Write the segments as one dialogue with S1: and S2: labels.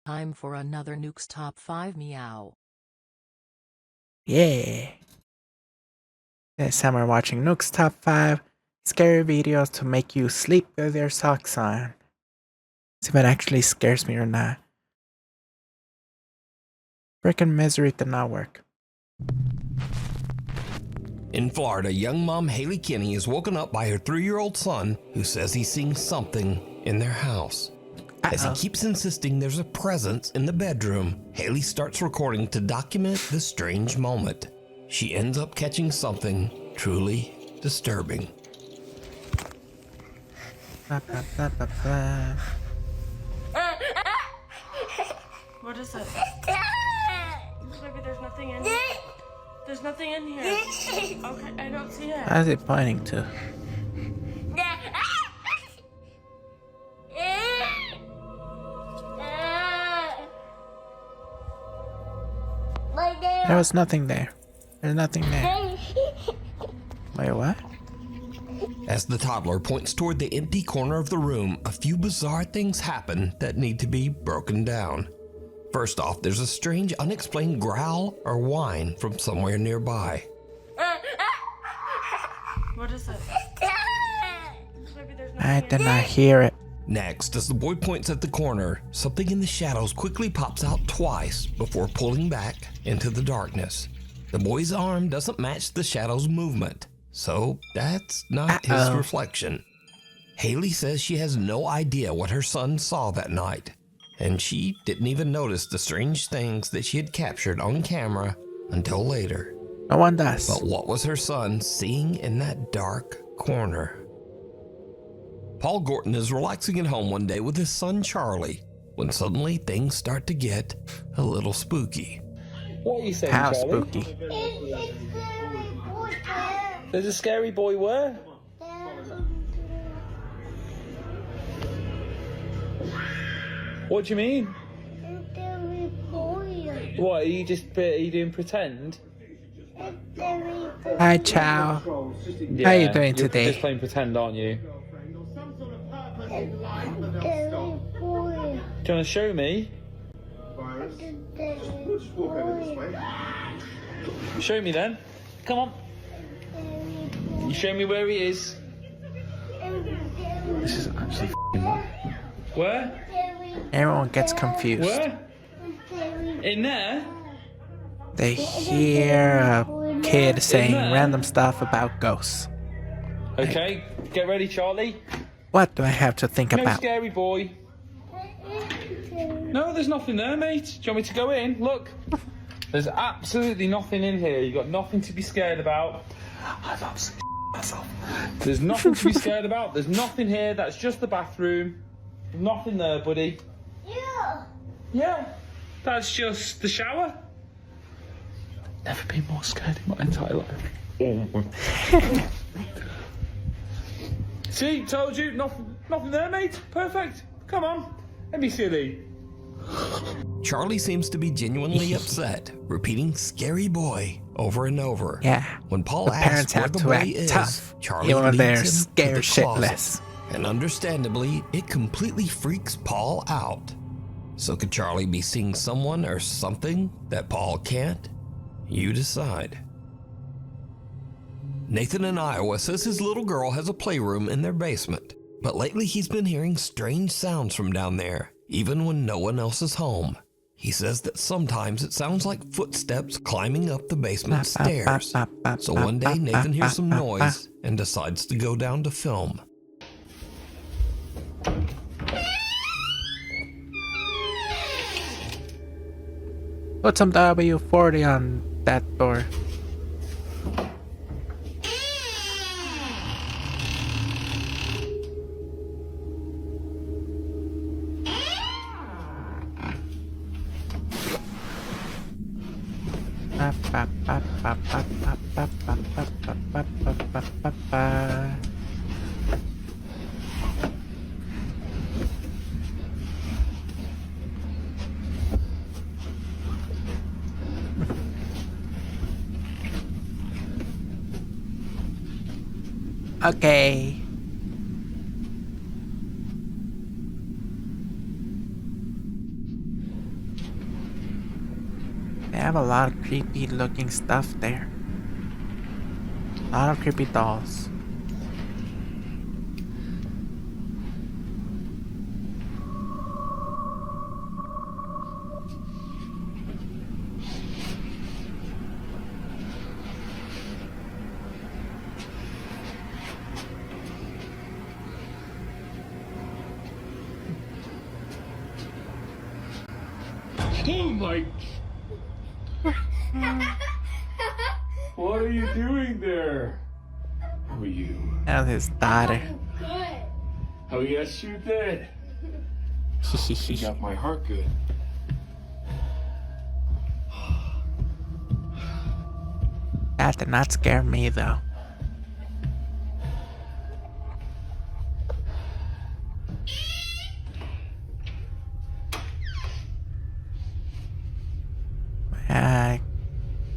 S1: Time for another Nukes Top 5 meow.
S2: Yeah. This time we're watching Nook's Top 5 Scary Videos to make you sleep with your socks on. See if it actually scares me or not. Frickin' misery did not work.
S3: In Florida, young mom Haley Kinney is woken up by her 3-year-old son who says he's seeing something in their house. As he keeps insisting there's a presence in the bedroom, Haley starts recording to document the strange moment. She ends up catching something truly disturbing.
S2: Blah, blah, blah, blah, blah.
S4: What is it? Baby, there's nothing in here. There's nothing in here. Okay, I don't see it.
S2: What is it pointing to? There was nothing there. There's nothing there. Wait, what?
S3: As the toddler points toward the empty corner of the room, a few bizarre things happen that need to be broken down. First off, there's a strange, unexplained growl or whine from somewhere nearby.
S4: What is it? Baby, there's nothing
S2: I did not hear it.
S3: Next, as the boy points at the corner, something in the shadows quickly pops out twice before pulling back into the darkness. The boy's arm doesn't match the shadow's movement, so that's not his reflection. Haley says she has no idea what her son saw that night, and she didn't even notice the strange things that she had captured on camera until later.
S2: No one does.
S3: But what was her son seeing in that dark corner? Paul Gorton is relaxing at home one day with his son Charlie, when suddenly things start to get a little spooky.
S5: What are you saying,
S2: How
S5: Charlie?
S2: spooky.
S5: There's a scary boy where? What do you mean? What, are you doing pretend?
S2: Hi, Chow. How you doing
S5: You're
S2: today?
S5: just playing pretend, aren't you? Do you want to show me? Show me then. Come on. You show me where he is. This is actually where?
S2: Everyone gets confused.
S5: Where? In there?
S2: They hear a kid saying random stuff about ghosts.
S5: Okay, get ready, Charlie.
S2: What do I have to think
S5: No
S2: about?
S5: scary boy. No, there's nothing there, mate. Do you want me to go in? Look. There's absolutely nothing in here. You've got nothing to be scared about. I've absolutely myself. There's nothing to be scared about. There's nothing here. That's just the bathroom. Nothing there, buddy. Yeah. Yeah. That's just the shower. Never been more scared in my entire life. See, told you, nothing there, mate. Perfect. Come on, let me silly.
S3: Charlie seems to be genuinely upset, repeating "scary boy" over and over.
S2: Yeah.
S3: When Paul
S2: The
S3: asks
S2: parents
S3: where
S2: have
S3: the
S2: to
S3: boy
S2: act
S3: is,
S2: tough,
S3: Charlie
S2: even when
S3: leads
S2: they're
S3: him to
S2: scared
S3: the closet.
S2: shitless.
S3: And understandably, it completely freaks Paul out. So could Charlie be seeing someone or something that Paul can't? You decide. Nathan in Iowa says his little girl has a playroom in their basement, but lately he's been hearing strange sounds from down there, even when no one else is home. He says that sometimes it sounds like footsteps climbing up the basement stairs. So one day Nathan hears some noise and decides to go down to film.
S2: Put some W40 on that door. Okay. have a lot of creepy looking stuff there. A lot of creepy dolls.
S5: Oh my... What are you doing there? Who are you?
S2: And his daughter.
S5: Oh yes you did. You got my heart good.
S2: That did not scare me though.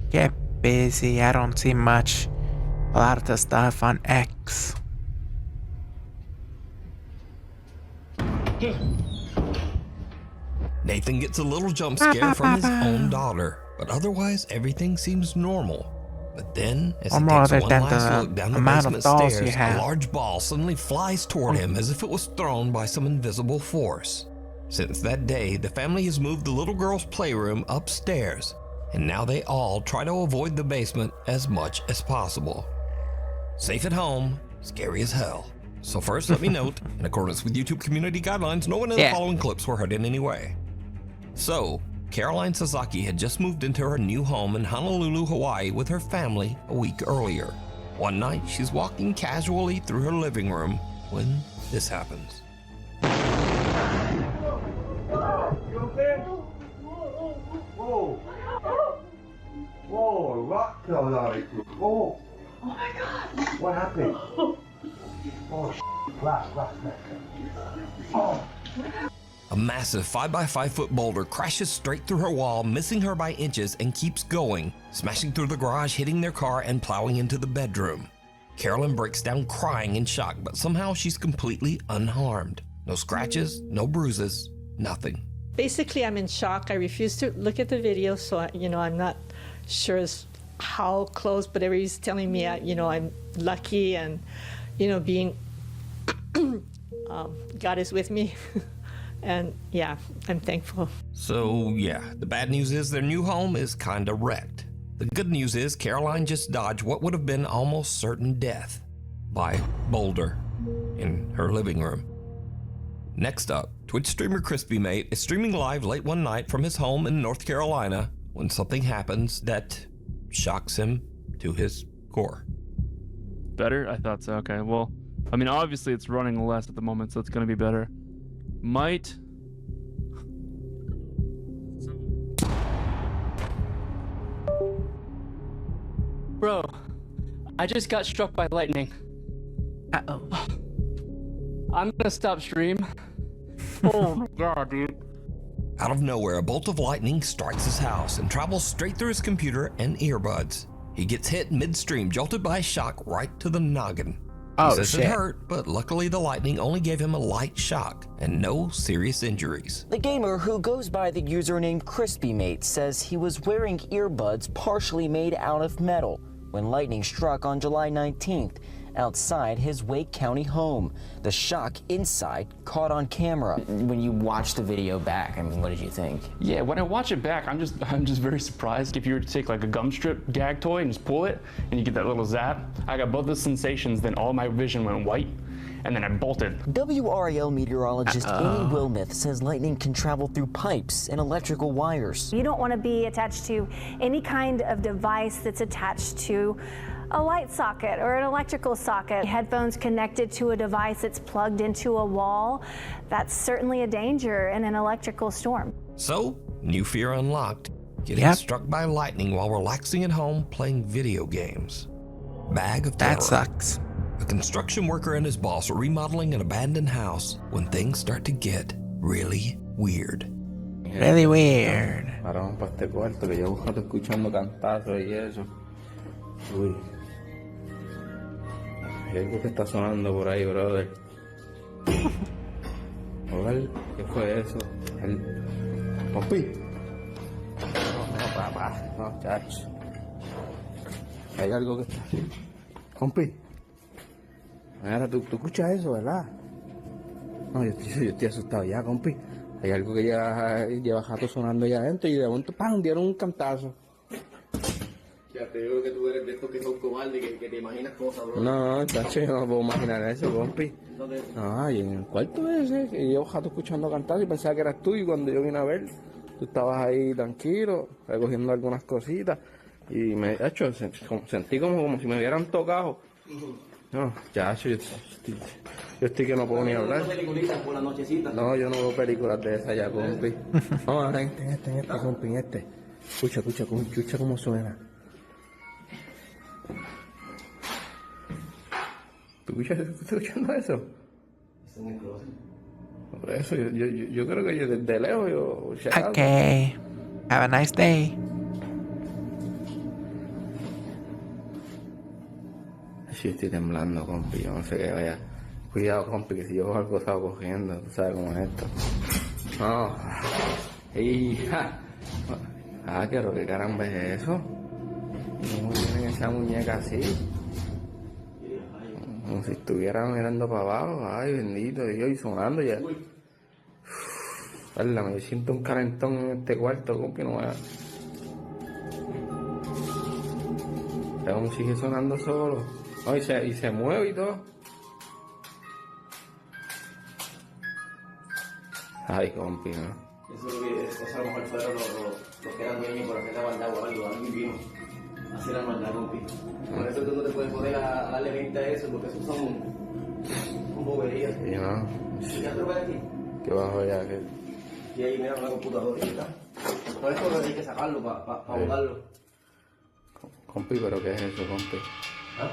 S2: Get busy. I don't see much. A lot of the stuff on X.
S3: Nathan gets a little jump scare from his own daughter, but otherwise everything seems normal. But then, as he takes one last look down the basement stairs, a large ball suddenly flies toward him as if it was thrown by some invisible force. Since that day, the family has moved the little girl's playroom upstairs, and now they all try to avoid the basement as much as possible. Safe at home, scary as hell. So first, let me note, in accordance with YouTube community guidelines, no one in the following clips were hurt in any way. So, Caroline Sasaki had just moved into her new home in Honolulu, Hawaii with her family a week earlier. One night, she's walking casually through her living room when this happens.
S6: You okay? Whoa. Whoa, rock fell out of you. Whoa.
S4: Oh my god.
S6: What happened? Oh, glass. Oh.
S3: A massive 5x5-foot boulder crashes straight through her wall, missing her by inches, and keeps going, smashing through the garage, hitting their car, and plowing into the bedroom. Carolyn breaks down crying in shock, but somehow she's completely unharmed. No scratches, no bruises, nothing.
S7: Basically, I'm in shock. I refuse to look at the video, so I'm not sure as how close, but everybody's telling me, I'm lucky and, being, God is with me. And yeah, I'm thankful.
S3: So yeah, the bad news is their new home is kinda wrecked. The good news is Caroline just dodged what would have been almost certain death by boulder in her living room. Next up, Twitch streamer CrispyMate is streaming live late one night from his home in North Carolina when something happens that shocks him to his core.
S8: Better? I thought so. Okay, well, I mean, obviously it's running less at the moment, so it's going to be better. Might...
S9: Bro, I just got struck by lightning.
S2: Uh-oh.
S9: I'm gonna stop stream. Oh my god, dude.
S3: Out of nowhere, a bolt of lightning strikes his house and travels straight through his computer and earbuds. He gets hit midstream, jolted by a shock right to the noggin. He says it hurt, but luckily the lightning only gave him a light shock and no serious injuries.
S10: The gamer, who goes by the username CrispyMate, says he was wearing earbuds partially made out of metal when lightning struck on July 19th outside his Wake County home. The shock inside caught on camera.
S11: When you watch the video back, I mean, what did you think?
S9: Yeah, when I watch it back, I'm just very surprised. If you were to take like a gum strip gag toy and just pull it, and you get that little zap, I got both the sensations, then all my vision went white, and then I bolted.
S10: WRAL meteorologist Amy Wilmeth says lightning can travel through pipes and electrical wires.
S12: You don't want to be attached to any kind of device that's attached to a light socket or an electrical socket. Headphones connected to a device that's plugged into a wall, that's certainly a danger in an electrical storm.
S3: So, new fear unlocked. Getting struck by lightning while relaxing at home playing video games. Bag of terror.
S2: That sucks.
S3: A construction worker and his boss are remodeling an abandoned house when things start to get really weird.
S2: Really weird.
S13: Paramos para este cuarto que yo busco escuchando cantazos y eso. Uy. Hay algo que está sonando por ahí, brother. Joder, ¿qué fue eso? Papi. No, papá. no, chacho. Hay algo que está... Compi. Mira, tú escuchas eso, ¿verdad? No, yo estoy asustado ya, compi. Hay algo que lleva rato sonando allá adentro y de momento, ¡pam!, dieron un cantazo.
S14: Ya te digo que tú eres de estos que son cobardes, que te imaginas cosas, bro.
S13: No, chacho, yo no puedo imaginar eso, compi. No, y en el cuarto ese, que llevo rato escuchando cantar y pensaba que eras tú, y cuando yo vine a ver, tú estabas ahí tranquilo, recogiendo algunas cositas, y me, chacho, sentí como si me hubieran tocado. No, chacho, yo estoy que no puedo ni hablar.
S14: Por la nochecita.
S13: No, yo no veo películas de esas ya, compi. Vamos a ver, en este, compi, en este. Escucha cómo suena. ¿Tú estás escuchando eso? Por eso, yo creo que yo desde lejos,
S2: Okay. Have a nice day.
S13: Sí, estoy temblando, compi, yo no sé qué vaya. Cuidado, compi, que si yo algo estaba cogiendo, tú sabes cómo es esto. No. Hija. ¿Qué caramba es eso? ¿Cómo tienen esa muñeca así? Como si estuvieran mirando para abajo. Ay, bendito Dios, y sonando ya. Me siento un calentón en este cuarto, compi, no vaya. Aún sigue sonando solo. Oh, y se mueve y todo. Ay, compi, ¿no?
S14: Eso a lo mejor fueron los que eran dueños por hacer la maldad o algo. Alguien vino a hacer la maldad, compi. Por eso tú no te puedes poner a darle 20 a eso, porque eso son boberías.
S13: Sí, ¿no?
S14: ¿Ya te lo ves aquí?
S13: ¿Qué bajo ya? ¿Qué?
S14: Y ahí mira una computadora y está. Por eso hay que sacarlo para botarlo.
S13: Compi, ¿pero qué es eso, compi?
S14: ¿Ah?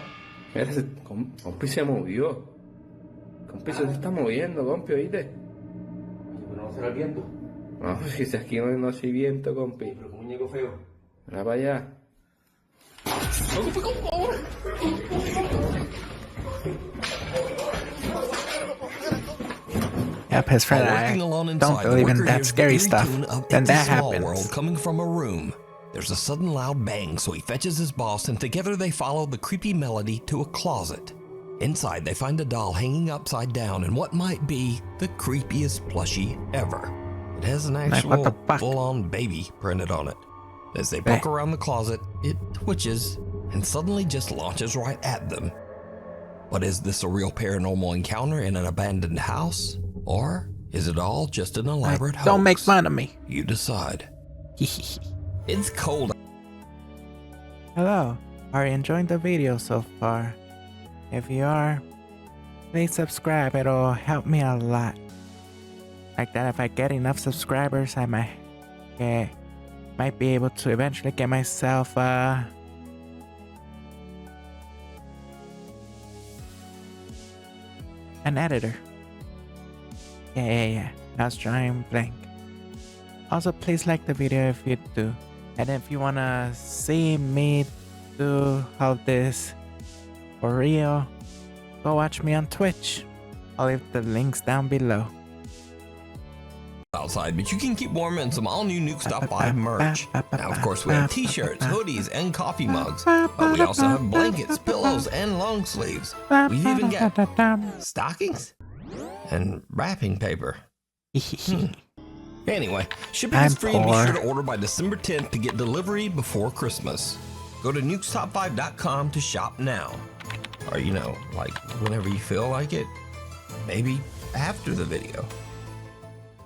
S13: Mira, compi se movió. Compi se está moviendo, compi, ¿oíste?
S14: ¿Pero no será el viento?
S13: No, si aquí no hay viento, compi.
S14: Pero un muñeco feo.
S13: Mira para allá.
S2: Yep, his friend and I don't believe in that scary stuff. Then that happens.
S3: World coming from a room. There's a sudden loud bang, so he fetches his boss, and together they follow the creepy melody to a closet. Inside, they find a doll hanging upside down in what might be the creepiest plushie ever. It has an actual full-on baby printed on it. As they poke around the closet, it twitches and suddenly just launches right at them. But is this a real paranormal encounter in an abandoned house? Or is it all just an elaborate hoax?
S2: Don't make fun of me.
S3: You decide. It's cold.
S2: Hello. Are you enjoying the video so far? If you are, please subscribe. It'll help me a lot. Like that, if I get enough subscribers, I might be able to eventually get myself an editor. Yeah. I was drawing blank. Also, please like the video if you do. And if you wanna see me do all this for real, go watch me on Twitch. I'll leave the links down below.
S3: Outside, but you can keep warm in some all-new Nukes Top 5 merch. Now, of course, we have t-shirts, hoodies, and coffee mugs. But we also have blankets, pillows, and long sleeves. We've even got stockings and wrapping paper. Anyway, shipping is free and be sure to order by December 10th to get delivery before Christmas. Go to nukestop5.com to shop now. Or, like whenever you feel like it. Maybe after the video.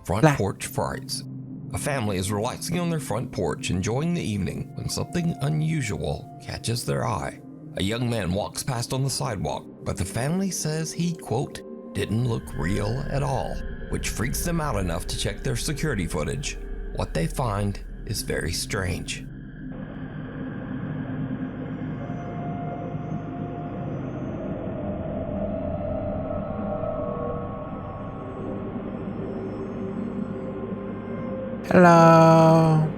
S3: Front Porch Frights. A family is relaxing on their front porch, enjoying the evening, when something unusual catches their eye. A young man walks past on the sidewalk, but the family says he, quote, didn't look real at all, which freaks them out enough to check their security footage. What they find is very strange.
S2: Hello.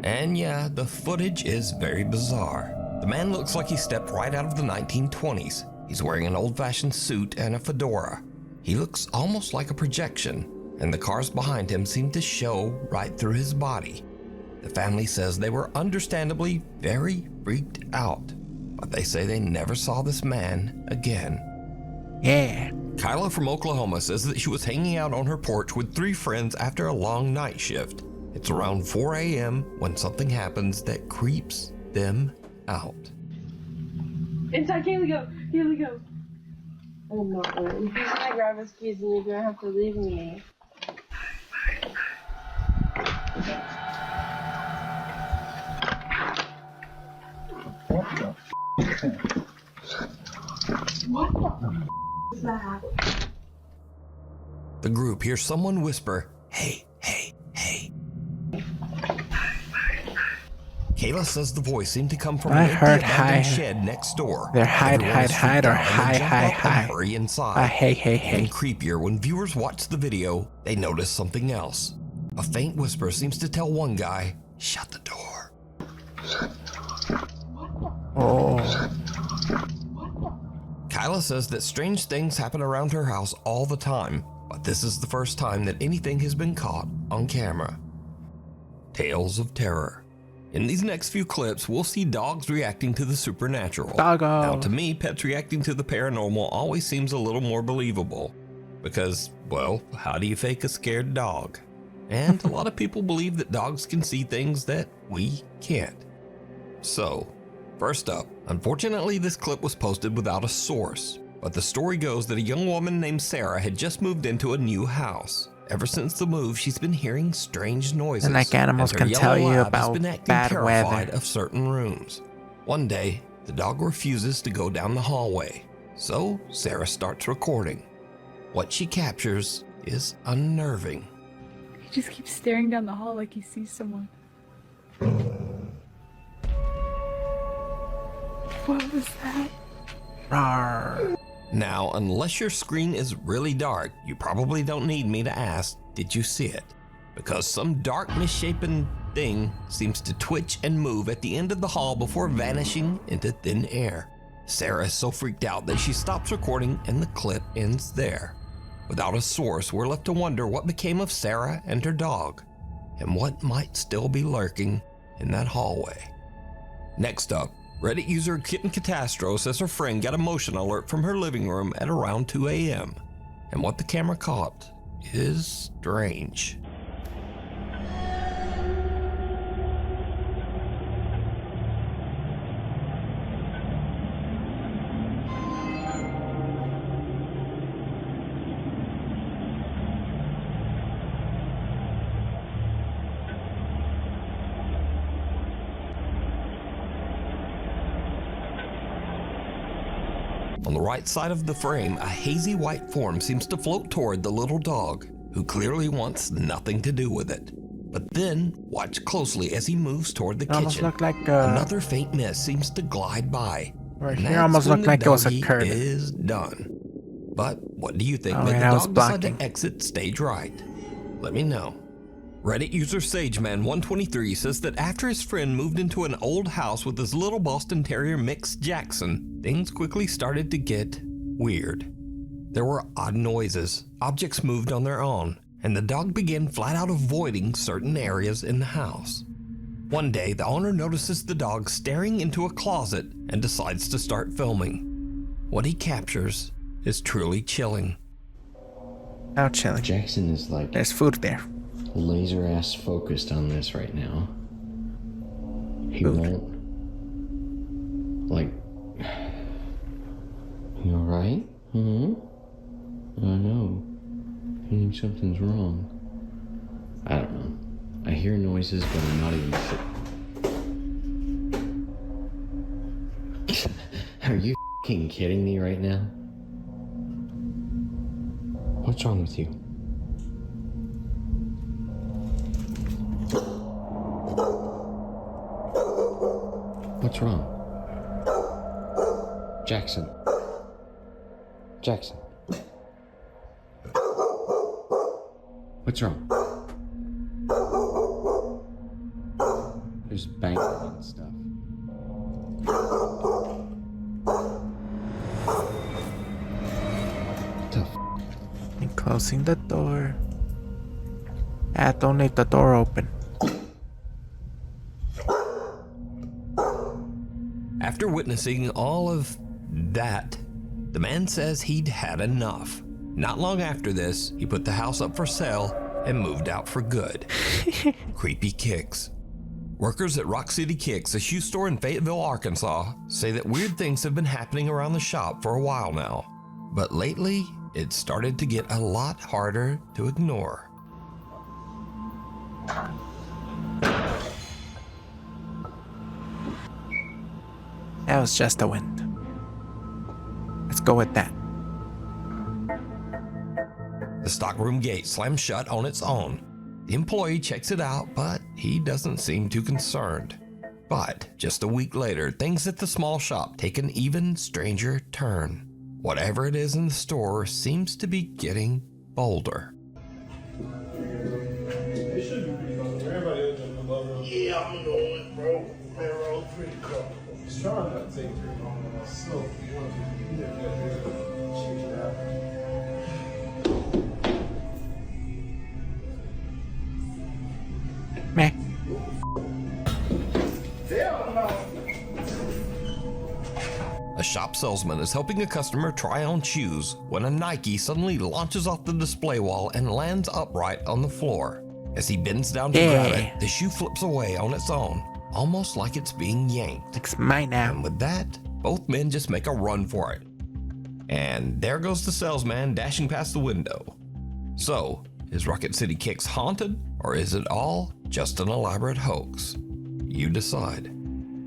S3: And yeah, the footage is very bizarre. The man looks like he stepped right out of the 1920s. He's wearing an old-fashioned suit and a fedora. He looks almost like a projection, and the cars behind him seemed to show right through his body. The family says they were understandably very freaked out, but they say they never saw this man again.
S2: Yeah.
S3: Kyla from Oklahoma says that she was hanging out on her porch with 3 friends after a long night shift. It's around 4 a.m. when something happens that creeps them out.
S4: Inside, Kaylee, go. Kaylee, go. I'm not going. He's gonna grab his keys and you're gonna have to leave me. What the is that?
S3: The group hears someone whisper, "Hey, hey, hey." Kayla says the voice seemed to come from an empty abandoned shed next door.
S2: They're hide, or hi.
S3: Hurry inside.
S2: Hey.
S3: And creepier, when viewers watch the video, they notice something else. A faint whisper seems to tell one guy, "Shut the door."
S2: Oh.
S3: Kyla says that strange things happen around her house all the time, but this is the first time that anything has been caught on camera. Tales of terror. In these next few clips, we'll see dogs reacting to the supernatural.
S2: Doggo.
S3: Now, to me, pets reacting to the paranormal always seems a little more believable. Because, well, how do you fake a scared dog? And a lot of people believe that dogs can see things that we can't. So, first up, unfortunately this clip was posted without a source, but the story goes that a young woman named Sarah had just moved into a new house. Ever since the move, she's been hearing strange noises.
S2: And like animals can tell you about bad weather.
S3: Of certain rooms. One day, the dog refuses to go down the hallway, so Sarah starts recording. What she captures is unnerving.
S15: He just keeps staring down the hall like he sees someone. What was that?
S2: Rawr.
S3: Now, unless your screen is really dark, you probably don't need me to ask, did you see it? Because some dark, misshapen thing seems to twitch and move at the end of the hall before vanishing into thin air. Sarah is so freaked out that she stops recording and the clip ends there. Without a source, we're left to wonder what became of Sarah and her dog, and what might still be lurking in that hallway. Next up, Reddit user Kitten Catastro says her friend got a motion alert from her living room at around 2 a.m. And what the camera caught is strange. On the right side of the frame, a hazy white form seems to float toward the little dog, who clearly wants nothing to do with it. But then, watch closely as he moves toward the kitchen.
S2: Looked like
S3: another faint mist seems to glide by.
S2: Right here almost looked like it was a curtain.
S3: Is done. But what do you think
S2: Oh,
S3: made
S2: and
S3: the
S2: I was
S3: dog decide
S2: blocking.
S3: to exit stage right? Let me know. Reddit user SageMan123 says that after his friend moved into an old house with his little Boston Terrier mix Jackson, things quickly started to get weird. There were odd noises, objects moved on their own, and the dog began flat out avoiding certain areas in the house. One day, the owner notices the dog staring into a closet and decides to start filming. What he captures is truly chilling.
S2: How chilling.
S16: Jackson is like...
S2: There's food there.
S16: Laser ass focused on this right now. He won't. Like. You alright? I know. I think something's wrong. I don't know. I hear noises, but I'm not even sure. Are you f***ing kidding me right now? What's wrong with you? What's wrong? Jackson. Jackson. What's wrong? There's banging and stuff. What the f?
S2: And closing the door. Don't leave the door open.
S3: After witnessing all of that, the man says he'd had enough. Not long after this, he put the house up for sale and moved out for good. Creepy Kicks. Workers at Rock City Kicks, a shoe store in Fayetteville, Arkansas, say that weird things have been happening around the shop for a while now. But lately, it started to get a lot harder to ignore.
S2: That was just the wind. Let's go with that.
S3: The stockroom gate slams shut on its own. The employee checks it out, but he doesn't seem too concerned. But just a week later, things at the small shop take an even stranger turn. Whatever it is in the store seems to be getting bolder.
S6: Yeah, I'm going, bro. Man, roll pretty comfortable. It's trying not to take too long on myself. You want to check it out.
S2: Meh.
S3: A shop salesman is helping a customer try on shoes when a Nike suddenly launches off the display wall and lands upright on the floor. As he bends down to grab it, the shoe flips away on its own, almost like it's being yanked.
S2: It's mine now.
S3: And with that, both men just make a run for it. And there goes the salesman dashing past the window. So, is Rocket City Kicks haunted, or is it all just an elaborate hoax? You decide.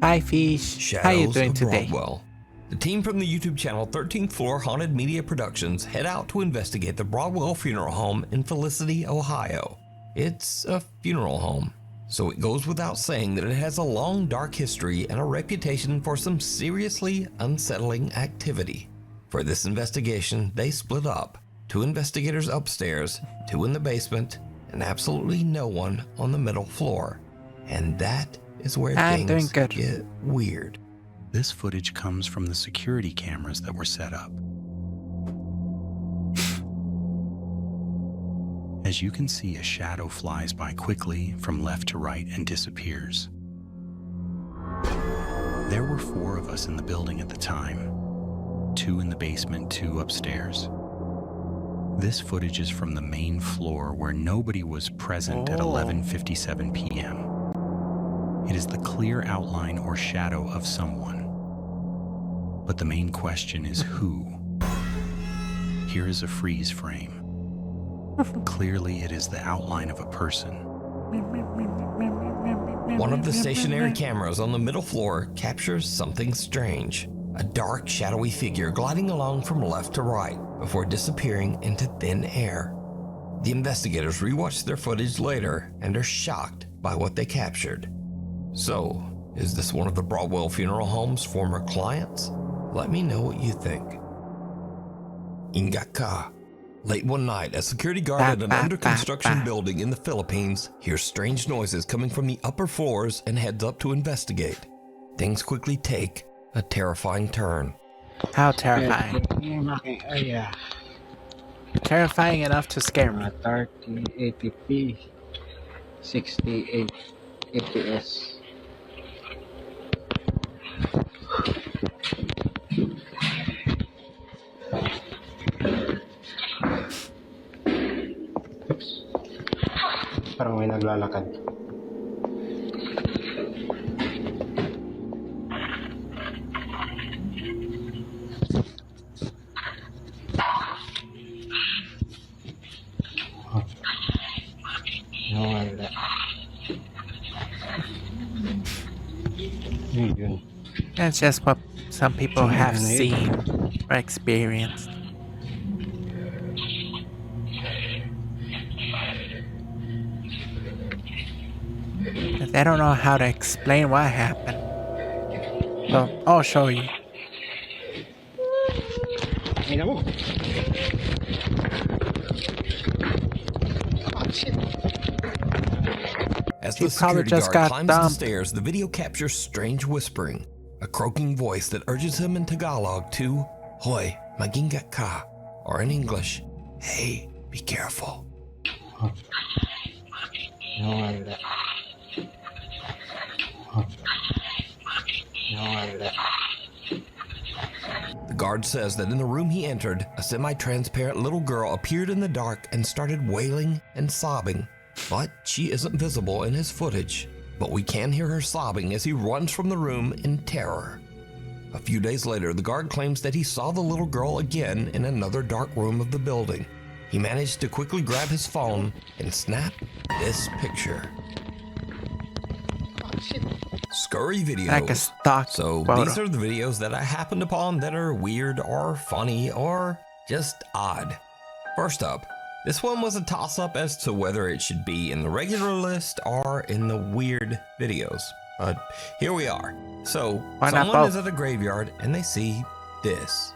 S2: Hi, Fish.
S3: Shadows
S2: How you doing
S3: of
S2: today?
S3: Broadwell. The team from the YouTube channel 13th Floor Haunted Media Productions head out to investigate the Broadwell Funeral Home in Felicity, Ohio. It's a funeral home, so it goes without saying that it has a long dark history and a reputation for some seriously unsettling activity. For this investigation, they split up. 2 investigators upstairs, 2 in the basement, and absolutely no one on the middle floor. And that is where things get weird.
S17: This footage comes from the security cameras that were set up. As you can see, a shadow flies by quickly from left to right and disappears. There were 4 of us in the building at the time. 2 in the basement, 2 upstairs. This footage is from the main floor where nobody was present at 11:57 p.m. It is the clear outline or shadow of someone. But the main question is who? Here is a freeze frame. Clearly it is the outline of a person.
S3: One of the stationary cameras on the middle floor captures something strange. A dark, shadowy figure gliding along from left to right before disappearing into thin air. The investigators rewatch their footage later and are shocked by what they captured. So, is this one of the Broadwell Funeral Home's former clients? Let me know what you think. Ingaka. Late one night, a security guard at an under-construction building in the Philippines hears strange noises coming from the upper floors and heads up to investigate. Things quickly take a terrifying turn.
S2: How terrifying? Terrifying enough to scare me.
S18: 3080p, 68 FPS. Parang may naglalakad. Nawala. Yun.
S2: That's just what some people have seen or experienced. They don't know how to explain what happened. So I'll show you.
S3: As the security guard climbs the stairs, the video captures strange whispering, a croaking voice that urges him in Tagalog to "Hoy, mag-ingat ka," or in English, "Hey, be careful."
S18: No hable. No hable.
S3: The guard says that in the room he entered, a semi-transparent little girl appeared in the dark and started wailing and sobbing. But she isn't visible in his footage. But we can hear her sobbing as he runs from the room in terror. A few days later, the guard claims that he saw the little girl again in another dark room of the building. He managed to quickly grab his phone and snap this picture. Scurry videos.
S2: Like a stock
S3: So
S2: photo.
S3: these are the videos that I happened upon that are weird or funny or just odd. First up, this one was a toss-up as to whether it should be in the regular list or in the weird videos. But here we are. So
S2: Why not
S3: someone
S2: both?
S3: is at a graveyard and they see this.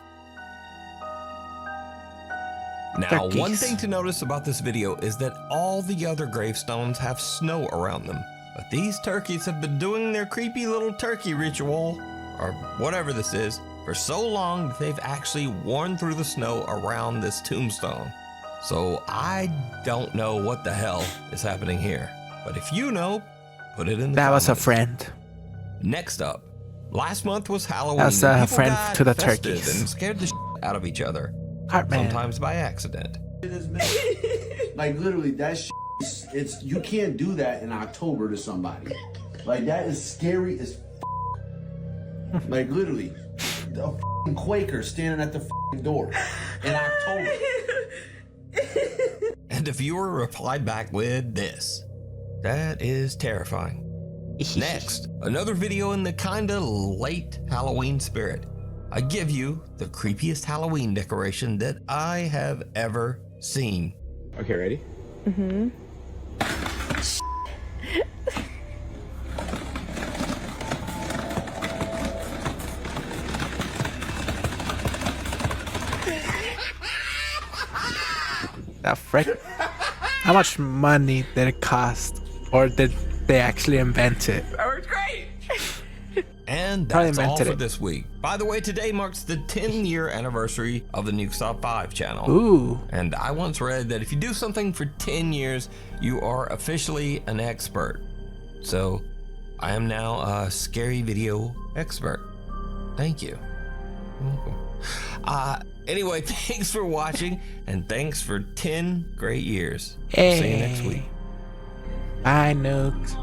S3: Now,
S2: Turkeys.
S3: one thing to notice about this video is that all the other gravestones have snow around them. But these turkeys have been doing their creepy little turkey ritual, or whatever this is, for so long that they've actually worn through the snow around this tombstone. So I don't know what the hell is happening here. But if you know, put it in the
S2: That was a
S3: comments.
S2: friend.
S3: Next up, last month was Halloween.
S2: That's
S3: and
S2: a
S3: people
S2: friend
S3: got
S2: to the
S3: festive
S2: turkeys.
S3: and scared the out of each other.
S2: Heartman.
S3: Sometimes by accident.
S6: Like literally, that it's you can't do that in October to somebody. Like that is scary as. Like literally, a Quaker standing at the door in October.
S3: And a viewer replied back with this. That is terrifying. Next, another video in the kinda late Halloween spirit. I give you the creepiest Halloween decoration that I have ever seen.
S13: Okay, ready?
S15: Mm-hmm.
S2: That frick. How much money did it cost? Or did they actually invent it?
S3: That worked great! And
S2: Probably
S3: that's all
S2: invented
S3: for
S2: it.
S3: this week. By the way, today marks the 10-year anniversary of the Nukes Top 5 channel.
S2: Ooh.
S3: And I once read that if you do something for 10 years, you are officially an expert. So, I am now a scary video expert. Thank you. You're welcome. Anyway, thanks for watching, and thanks for 10 great years. See you next week.
S2: Bye, Nukes.